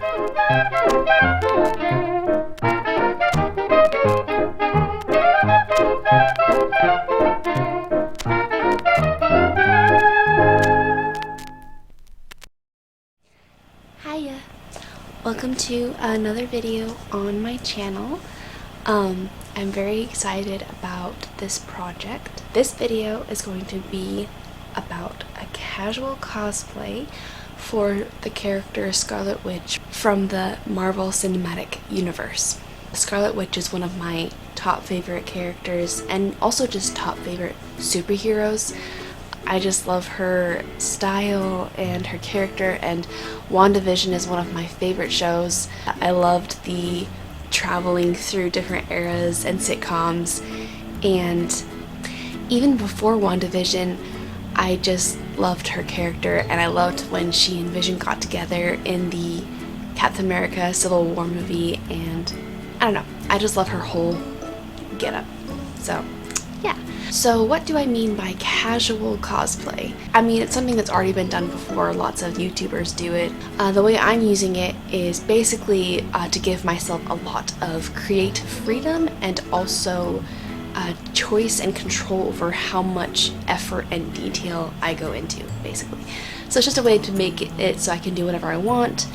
Hiya! Welcome to another video on my channel. I'm very excited about this project. This video is going to be about a casual cosplay for the character Scarlet Witch from the Marvel Cinematic Universe. Scarlet Witch is one of my top favorite characters and also just top favorite superheroes. I just love her style and her character, and Wandavision is one of my favorite shows. I loved the traveling through different eras and sitcoms, and even before Wandavision, I just loved her character, and I loved when she and Vision got together in the Captain America Civil War movie, and I don't know, I just love her whole getup. So yeah. So what do I mean by casual cosplay? I mean, it's something that's already been done before. Lots of YouTubers do it. The way I'm using it is basically to give myself a lot of creative freedom and also choice and control over how much effort and detail I go into, basically. So it's just a way to make it so I can do whatever I want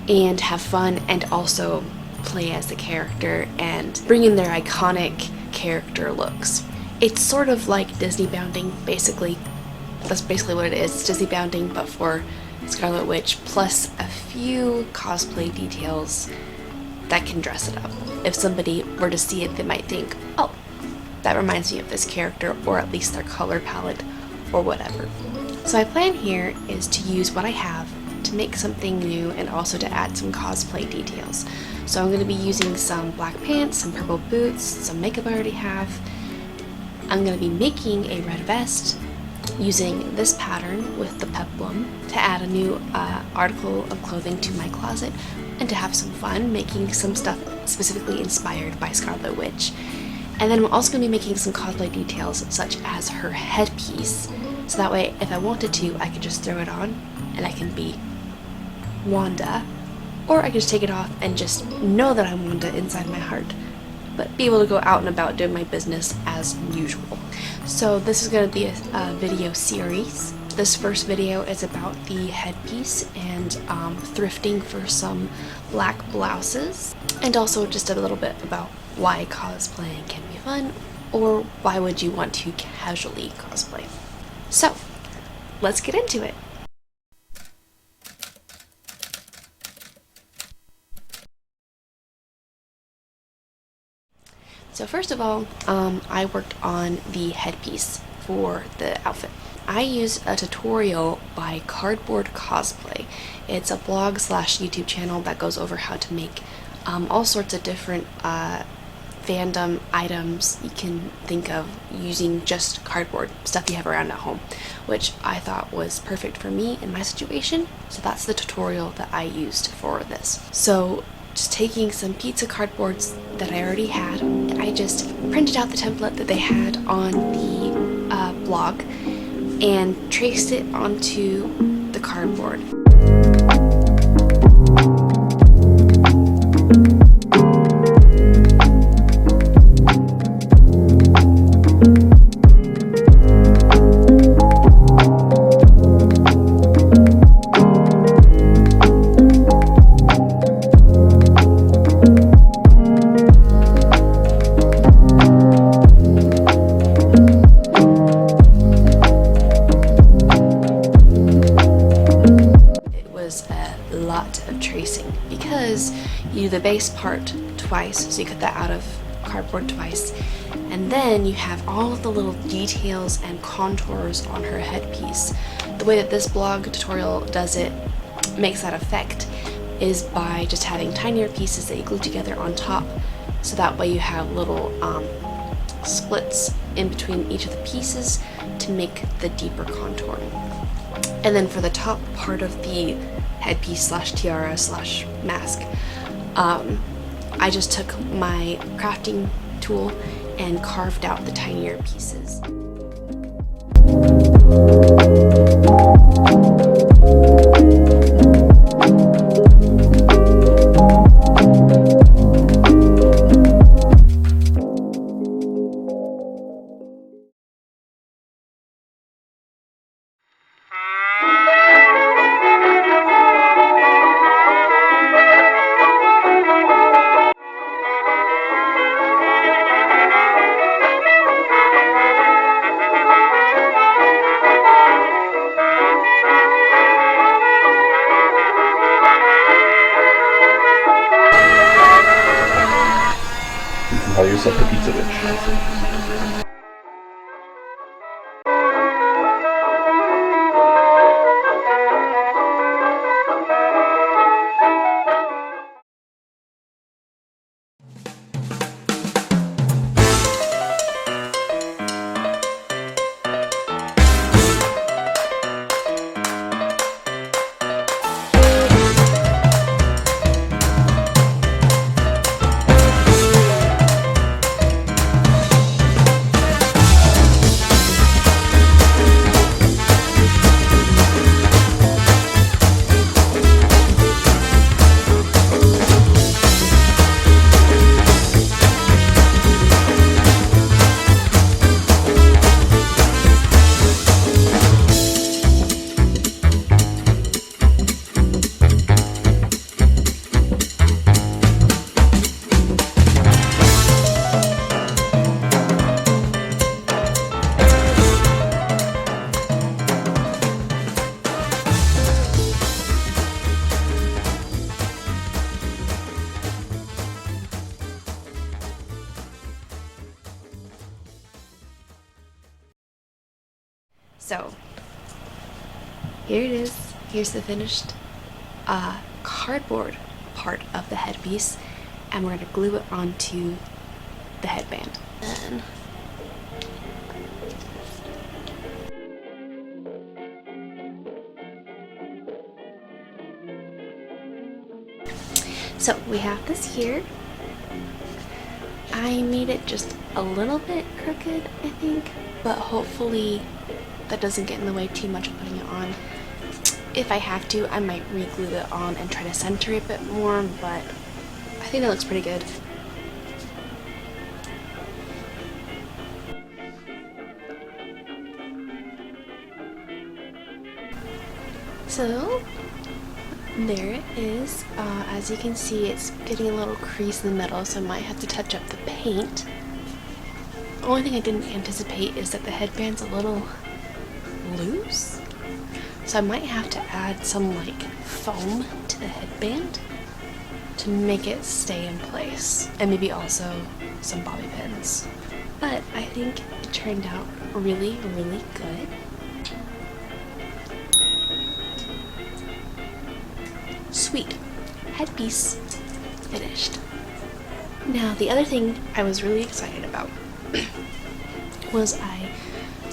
and have fun and also play as the character and bring in their iconic character looks. It's sort of like Disney bounding, basically. That's basically what it is. It's Disney bounding, but for Scarlet Witch, plus a few cosplay details that can dress it up. If somebody were to see it, they might think, oh, that reminds me of this character, or at least their color palette, or whatever. So my plan here is to use what I have to make something new and also to add some cosplay details. So I'm going to be using some black pants, some purple boots, some makeup I already have. I'm going to be making a red vest using this pattern with the peplum to add a new article of clothing to my closet and to have some fun making some stuff specifically inspired by Scarlet Witch. And then I'm also going to be making some cosplay details such as her headpiece, so that way if I wanted to I could just throw it on and I can be Wanda, or I could just take it off and just know that I'm Wanda inside my heart, but be able to go out and about doing my business as usual. So this is going to be a video series. This first video is about the headpiece and thrifting for some black blouses, and also just a little bit about why cosplaying can be fun, or why would you want to casually cosplay. So let's get into it. So first of all, I worked on the headpiece for the outfit. I used a tutorial by Cardboard Cosplay. It's a blog / YouTube channel that goes over how to make all sorts of different fandom items you can think of using just cardboard, stuff you have around at home, which I thought was perfect for me in my situation. So that's the tutorial that I used for this. So just taking some pizza cardboards that I already had, and I just printed out the template that they had on the blog and traced it onto the cardboard. Because you do the base part twice, so you cut that out of cardboard twice, and then you have all of the little details and contours on her headpiece. The way that this blog tutorial does it, makes that effect, is by just having tinier pieces that you glue together on top, so that way you have little splits in between each of the pieces to make the deeper contouring. And then for the top part of the headpiece / tiara / mask, I just took my crafting tool and carved out the tinier pieces. yourself a pizza bitch. So here it is. Here's the finished cardboard part of the headpiece, and we're going to glue it onto the headband. Then so we have this here. I made it just a little bit crooked, I think, but hopefully that doesn't get in the way too much of putting it on. If I have to, I might re-glue it on and try to center it a bit more, but I think that looks pretty good. So there it is. As you can see, it's getting a little crease in the middle, so I might have to touch up the paint. The only thing I didn't anticipate is that the headband's a little loose, so I might have to add some like foam to the headband to make it stay in place, and maybe also some bobby pins. But I think it turned out really, really good. Sweet. Headpiece finished. Now the other thing I was really excited about was I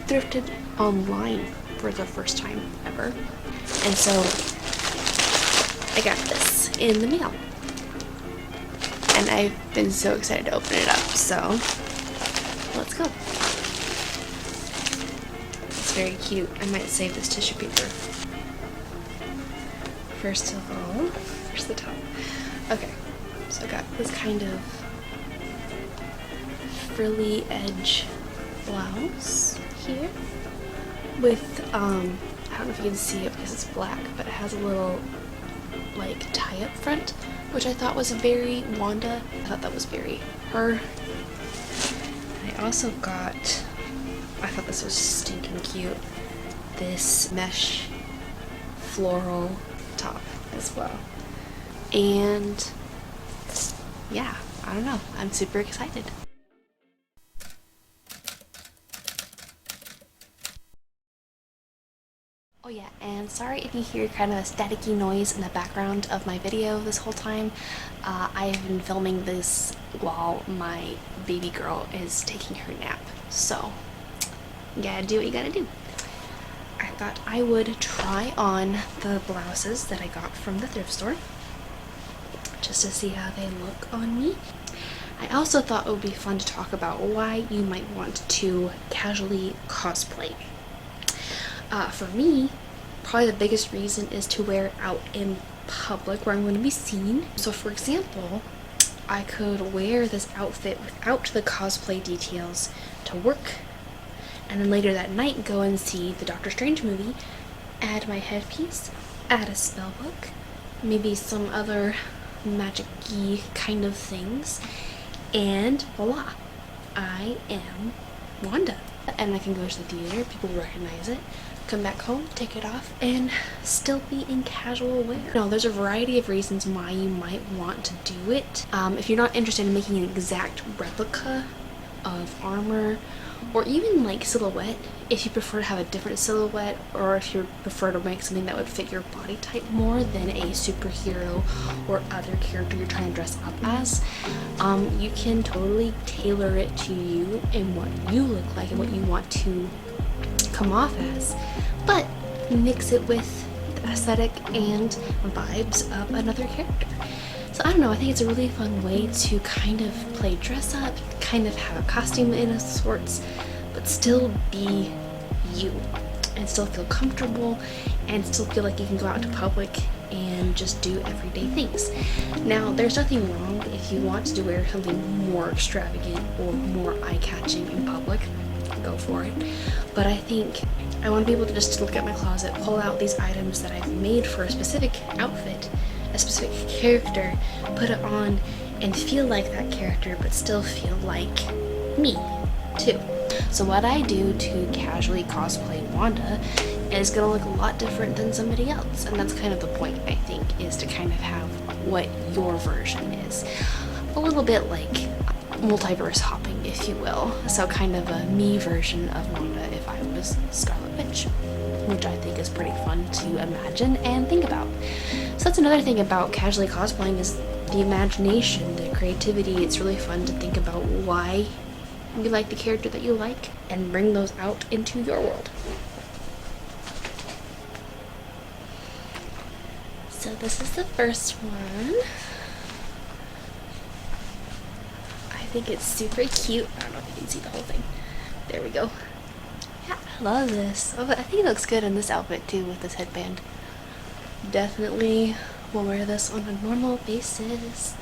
thrifted online for the first time ever, and so I got this in the mail, and I've been so excited to open it up, so let's go. It's very cute. I might save this tissue paper. First of all, here's the top. Okay, so I got this kind of frilly edge blouse here with I don't know if you can see it because it's black, but it has a little like tie up front, which I thought was very Wanda. I thought that was very her. I also got, I thought this was stinking cute, this mesh floral top as well. And yeah, I don't know, I'm super excited. Oh yeah, and sorry if you hear kind of a staticky noise in the background of my video this whole time. I've been filming this while my baby girl is taking her nap, so you gotta do what you gotta do. I thought I would try on the blouses that I got from the thrift store just to see how they look on me. I also thought it would be fun to talk about why you might want to casually cosplay. For me, probably the biggest reason is to wear it out in public where I'm going to be seen. So for example, I could wear this outfit without the cosplay details to work, and then later that night go and see the Doctor Strange movie, add my headpiece, add a spell book, maybe some other magic-y kind of things, and voila, I am Wanda. And I can go to the theater, people recognize it. come back home, take it off, and still be in casual wear. Now, there's a variety of reasons why you might want to do it. If you're not interested in making an exact replica of armor, or even like silhouette, if you prefer to have a different silhouette, or if you prefer to make something that would fit your body type more than a superhero or other character you're trying to dress up as, you can totally tailor it to you and what you look like and what you want to come off as, but mix it with the aesthetic and vibes of another character. So I don't know, I think it's a really fun way to kind of play dress up, kind of have a costume in a sorts, but still be you and still feel comfortable and still feel like you can go out into public and just do everyday things. Now, there's nothing wrong if you want to wear something more extravagant or more eye-catching in public, go for it. But I think I want to be able to just look at my closet, pull out these items that I've made for a specific outfit, a specific character, put it on and feel like that character but still feel like me too. So what I do to casually cosplay Wanda is gonna look a lot different than somebody else, and that's kind of the point, I think, is to kind of have what your version is. A little bit like multiverse hopping, if you will. So kind of a me version of Wanda if I was Scarlet Witch, which I think is pretty fun to imagine and think about. So that's another thing about casually cosplaying, is the imagination, the creativity. It's really fun to think about why you like the character that you like and bring those out into your world. So this is the first one. I think it's super cute. I don't know if you can see the whole thing. There we go. Yeah, I love this. Oh, I think it looks good in this outfit too with this headband. Definitely will wear this on a normal basis.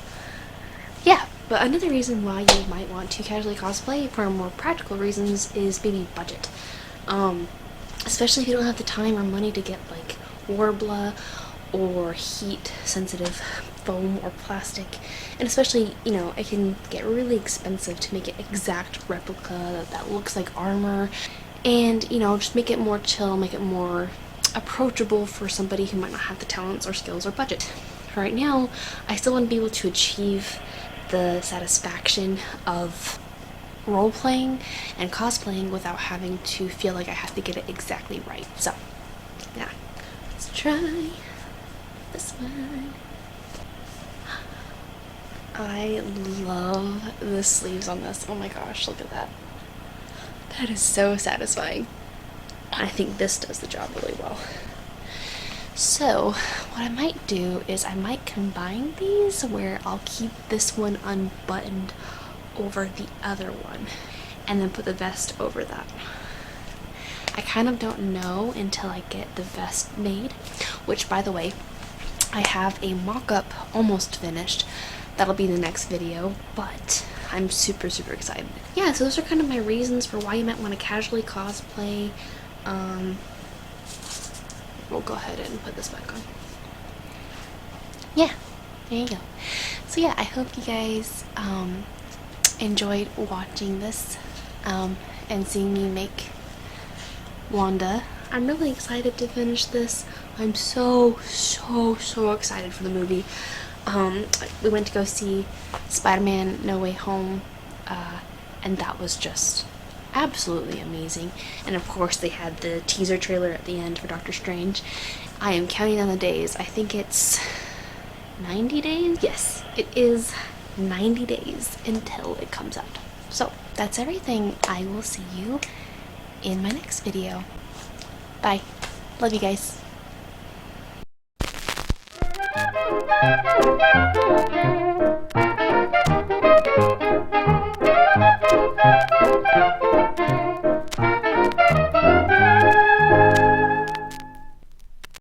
Yeah, but another reason why you might want to casually cosplay for more practical reasons is maybe budget. Especially if you don't have the time or money to get like Warbler or heat sensitive foam or plastic, and especially, you know, it can get really expensive to make an exact replica that looks like armor, and, you know, just make it more chill, make it more approachable for somebody who might not have the talents or skills or budget. Right now, I still want to be able to achieve the satisfaction of role-playing and cosplaying without having to feel like I have to get it exactly right. So, yeah, let's try this one. I love the sleeves on this. Oh my gosh, look at that. That is so satisfying. I think this does the job really well. So what I might do is I might combine these, where I'll keep this one unbuttoned over the other one and then put the vest over that. I kind of don't know until I get the vest made, which, by the way, I have a mock-up almost finished. That'll be the next video, but I'm super excited. Yeah, so those are kind of my reasons for why you might want to casually cosplay. We'll go ahead and put this back on. Yeah, there you go. So yeah, I hope you guys enjoyed watching this and seeing me make Wanda. I'm really excited to finish this. I'm so excited for the movie. We went to go see Spider-Man No Way Home, and that was just absolutely amazing. And of course they had the teaser trailer at the end for Doctor Strange. I am counting down the days. I think it's 90 days? Yes, it is 90 days until it comes out. So that's everything. I will see you in my next video. Bye. Love you guys.